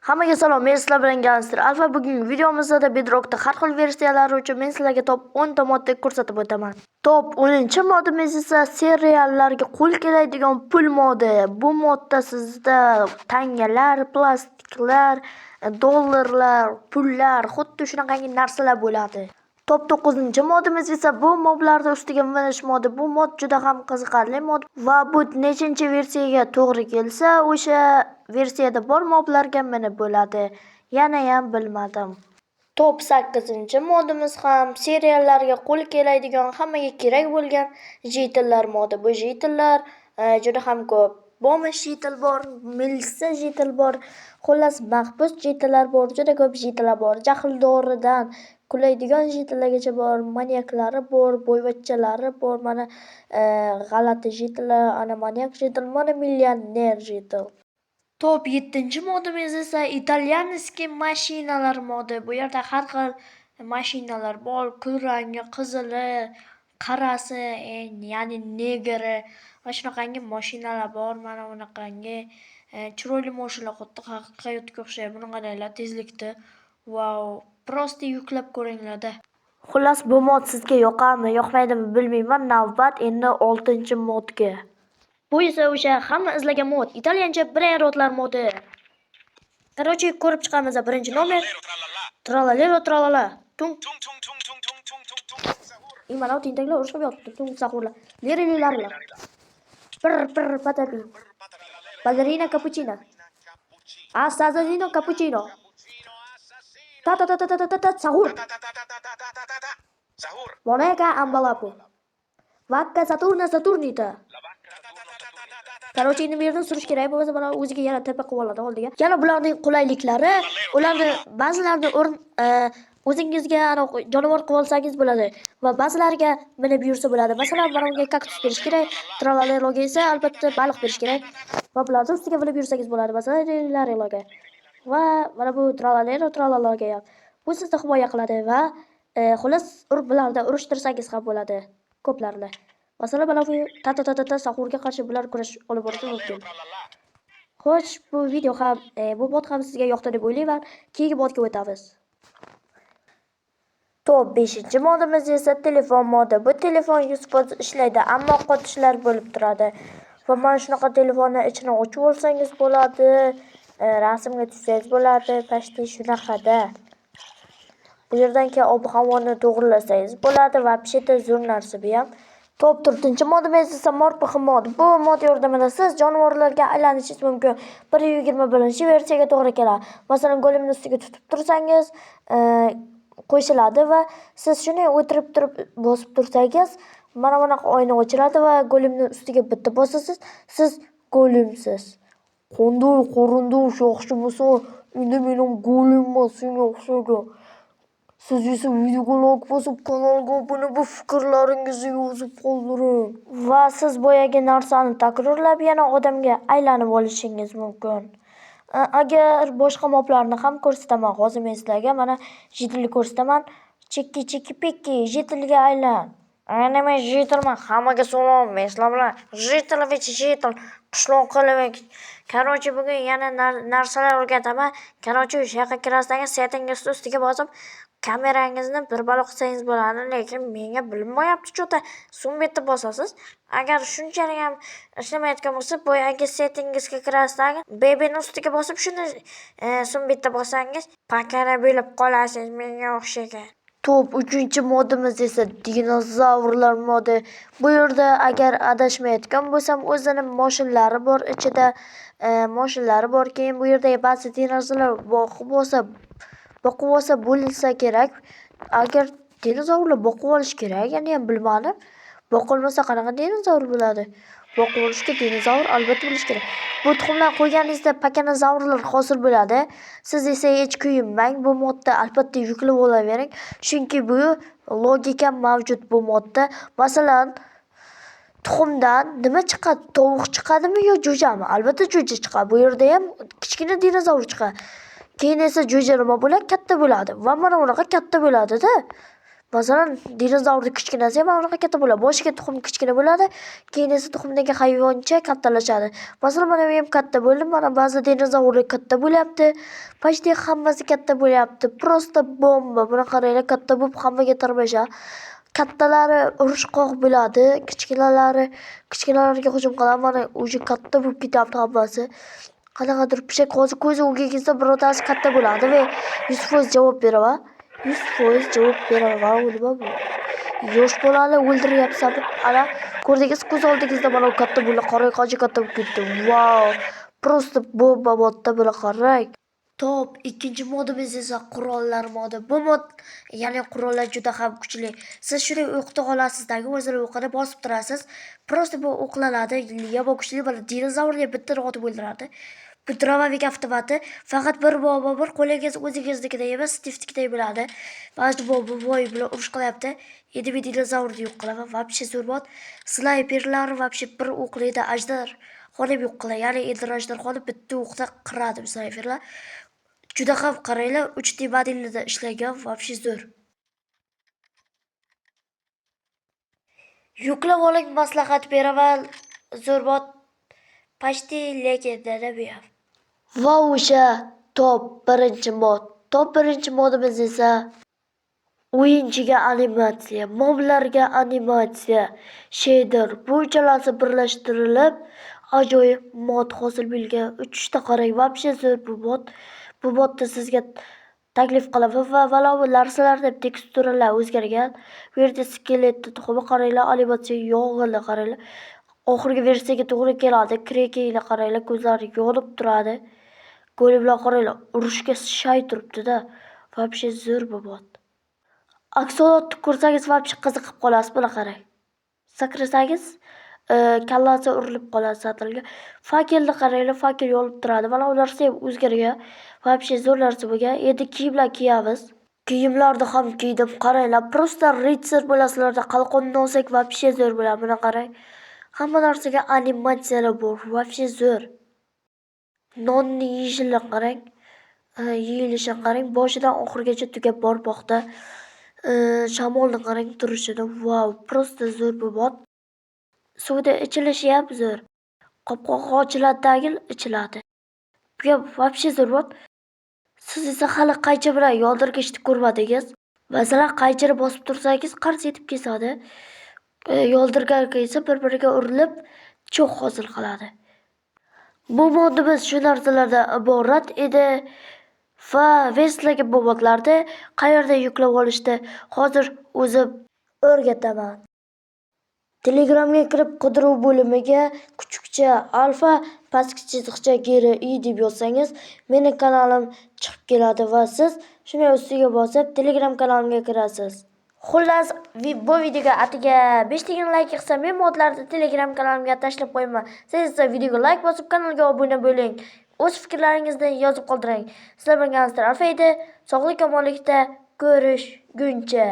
Hammaga salom, men sizlar bilan Gangster Alfa. Bugungi videomizda Bedrock'da har xil versiyalari uchun men sizlarga top 10 ta modda ko'rsatib o'taman. Top 10-modimiz esa seriallarga qo'l keladigan pul modi. Bu modda sizda tangalar, plastiklar, dollarlar, pullar, xuddi shunaqangi narsalar bo'ladi. Top 9-modimiz esa bu moblarda ustiga minish modi. Bu mod juda ham qiziqarli mod va bu nechinchi versiyaga to'g'ri kelsa, o'sha versiyada bor moblarga minib bo'ladi. Yana ham bilmadim. Top 8-modimiz ham seriallarga qo'l keladigan, hammaga kerak bo'lgan jetllar modi. Bu jetllar juda ham ko'p. Bomish jetl bor, milsa jetl bor, xullas mahbus jetllar bor, juda ko'p jetlar bor. Jahldoridan kulaydigan jetllargacha bor, manyaklari bor, boyvachchalari bor. Mana g'alati jetlar, ana manyak jetl, mana millioner jetl. Top 7-modimiz esa italyanskiy mashinalar modi. Bu yerda har xil mashinalar bor, kulrangi, qizili, qarasi, ya'ni negri va shunaqangi mashinalar bor. Mana bunaqangi chiroyli mashinalar, xuddi haqiqiy hayotga o'xshaydi. Buni qaranglar, tezlikda. Wow, prosta yuklab ko'ringlar-da. Xullas, bu mod sizga yoqadimi, yoqmaydimi bilmayman. Navbat endi 6-modga. Bu esa o'sha hamma izlagan mod, italyancha brayerotlar modi. Короче, ko'rib chiqamiz. Birinchi nomer tralalero tralala. Tung mana tintaklar urushib yotibdi. Tung sahurlar. Lerilarlar. Bir patapi. Ballerina cappuccino. Assassino cappuccino. Ta sahur. Moneka ambalapu. Vacca Saturnita. Короче, endi bu yerdan surish kerak bo'lmasa mana o'ziga yana tepa qilib oladi oldiga. Yana bularning qulayliklari, ularni ba'zilarini o'zingizga jonivor qilib olsangiz bo'ladi va ba'zilariga minib yursa bo'ladi. Masalan, mana bunga kaktus berish kerak, tralaleroga esa albatta baliq berish kerak va bularni ustiga minib yursangiz bo'ladi. Masalan, lariloga va mana bu tralalaloga ham. Bu sizni himoya qiladi va xullas bularda urishtirsangiz ham bo'ladi ko'plarni. Masalan, mana bu ta sahurga qarshi bular kurash olib borishi mumkin. Xo'sh, bu video ham, bu mod ham sizga yoqdi deb o'ylayman. Keyingi modga o'tamiz. Top 5-modimiz esa telefon modi. Bu telefon 100% ishlaydi, ammo qotishlar bo'lib turadi. Va mana shunaqa telefonni ichini ochib olsangiz bo'ladi, rasmga tushsangiz bo'ladi, pashti shunaqada. Bu yerdan keyin ob-havoni to'g'rilasangiz bo'ladi va pishita zo'r narsa bu ham. Top 4-modimiz esa morpih mod. Bu mod yordamida siz jonivorlarga aylanishingiz mumkin. 1.21-versiyaga to'g'ri keladi. Masalan, go'limni ustiga tutib tursangiz, qo'shiladi va siz shuni o'tirib turib bosib tursangiz, mana bunaqa oyna ochiladi va go'limni ustiga bitta bosasiz, siz go'limsiz. Qanday qarindosh yaxshi bo'lsa, endi mening go'lim senga o'xshagan. Siz esa videoga like bosib, kanalga obuna bo'lib, fikrlaringizni yozib qoldiring. Va siz boyagi narsani takrorlab yana odamga aylanib olishingiz mumkin. Agar boshqa moblarni ham ko'rsataman, hozir men sizlarga mana jetlni ko'rsataman. Chekki pekki jetlga aylan. Ana men jetlman, hammaga salom, men sizlar bilan jetl qishloq qilib. Короче, bugun yana narsalar o'rgataman. Короче, o'sha yoqqa kirsangiz, settingiz ustiga bosib kamerangizni bir balo qilsangiz bo'ladi, lekin menga bilinmayapti cho'ta. So'ng bitta bosasiz. Agar shunchalik ham ishlamayotgan bo'lsa, boyagi settingizga kirasiz, babyni ustiga bosib shuni so'ng bitta bosangiz, pakana bo'lib qolasiz menga o'xshagan. Top 3-modimiz esa dinozavrlar modi. Bu yerda agar adashmayotgan bo'lsam, o'zining mashinalari bor, ichida mashinalari bor. Keyin bu yerda ba'zi dinozavrlar boqib olsa bo'lsa kerak. Agar dinozavrlar boqib olish kerak, yana ham bilmadim. Boqilmasa qanaqa dinozavr bo'ladi? Boqib olishga dinozavr albatta bilish kerak. Bu tuxumlar qo'yganingizda pakanazavrlar hosil bo'ladi. Siz esa hech kuyinmang, bu modda albatta yuklab olavering, chunki bu logika mavjud bu modda. Masalan, tuxumdan nima chiqadi? Tovuq chiqadimi yo jo'jami? Albatta jo'ja chiqadi. Bu yerda ham kichkina dinozavr chiqadi. Keyin esa jo'ja nima bo'ladi? Katta bo'ladi. Va mana bunaqa katta bo'ladi-da. Masalan, dinozavrni kichkinasi ham anaqa katta bo'ladi. Boshiga tuxum kichkina bo'ladi, keyin esa tuxumdagi hayvoncha kattalashadi. Masalan, mana bu ham katta bo'ldi. Mana ba'zi dinozavrlar katta bo'lyapti. Почти hammasi katta bo'lyapti. Prosta bomba. Buni qaranglar, katta bo'lib hammaga tarmashadi. Kattalari urushqoq bo'ladi, kichkinalarga hujum qiladi. Mana уже katta bo'lib ketyapti hammasi. Qanaqadir pishak hozir ko'zi o'giga kelsa birortasi katta bo'ladi va 100% javob beraman. 100% javob beraman. Nima bu? Yosh bolani o'ldiryapsan. Ana ko'rdingiz, ko'z oldingizda mana katta bo'ldi. Qarang, qancha katta bo'lib ketdi. Wow! Prosta bomba modda buni qarang. Top ikkinchi modimiz esa qurollar modi. Bu mod, ya'ni qurollar juda ham kuchli. Siz shuni o'qita olasizda, o'zini o'qini bosib turasiz. Prosta bu o'qlanadi. Yabo kuchli bo'ladi. Dinozavrni bitta otib o'ldiradi. Bu dramatik avtomati faqat bir bobo bir qo'lingiz o'zingiznikida emas, Stifnikida bo'ladi. Ba'zi bobo voy bilan urush qilyapti. Endi bir dinozavrni yo'q qilaman. Vobshe zo'r. Snayperlar vobshe bir o'qlaydi, ajdar xonib yo'q qiladi. Ya'ni Eldir ajdarxonni bitta o'qda qiradi snayperlar. Juda ham qaranglar, 3D modelida ishlangan, vobshe zo'r. Yuklab oling, maslahat beraman. Zo'r mod. Почти legendada bu ham. Va o'sha top birinchi mod. Top birinchi modimiz esa o'yinchiga animatsiya, moblarga animatsiya, shader. Bu uchalasi birlashtirilib ajoyib mod hosil bo'lgan. 3 ta qarang, vobshe zo'r bu mod. Bu modda sizga taklif qilaman va valovi narsalarda teksturalar o'zgargan. Bu yerda skeletni tuxumi qaranglar, animatsiya yog'ini qaranglar. Oxirgi versiyaga to'g'ri keladi. Krekingni qaranglar, ko'zlari yonib turadi. Go'limlar qaranglar, urushga shay turibdi-da. Vobshe zo'r bu mod. Aksolotni ko'rsangiz vobshe qiziqib qolasiz, buni qarang. Sakrasangiz kallasi urilib qoladi satilga. Fakelni qaranglar, fakel yonib turadi. Mana ular ham o'zgargan. Vobshe zo'r narsa bo'lgan. Endi kiyimlar kiyamiz. Kiyimlarni ham kiydim. Qaranglar, prosta ritsar bo'lasizlarda, qalqonni olsak vobshe zo'r bo'ladi. Buni qarang. Hamma narsaga animatsiyalar bor. Vobshe zo'r. Nonni yeyishini qarang. Yeyilishini qarang. Boshidan oxirigacha tugab bormoqda. Shamolni qarang turishini. Wow, prosta zo'r bu mod. Suvda ichilishi ham zo'r. Qopqoq ochiladi, ichiladi. Bu vobshe zo'r mod. Siz esa hali qaychi bilan yoldirgishni ko'rmadingiz. Masalan, qaychini bosib tursangiz qars etib kesadi. Yoldirgan esa bir-biriga urilib cho'q hosil qiladi. Bu modimiz shu narsalardan iborat edi va Veslaga bu modlarni qayerda yuklab olishni hozir o'zim o'rgataman. Telegramga kirib qidiruv bo'limiga kuchukcha alfa pastki chiziqcha geri deb yozsangiz, meni kanalim chiqib keladi va siz shuni ustiga bosib Telegram kanalimga kirasiz. Xullas, bu videoga atiga 5 ta like qilsa, men modlarni Telegram kanalimga tashlab qo'yaman. Siz esa videoga like bosib, kanalga obuna bo'ling. O'z fikrlaringizni yozib qoldiring. Sizlar bilan Alfa edi. Sog'lik, omonlikda ko'rishguncha.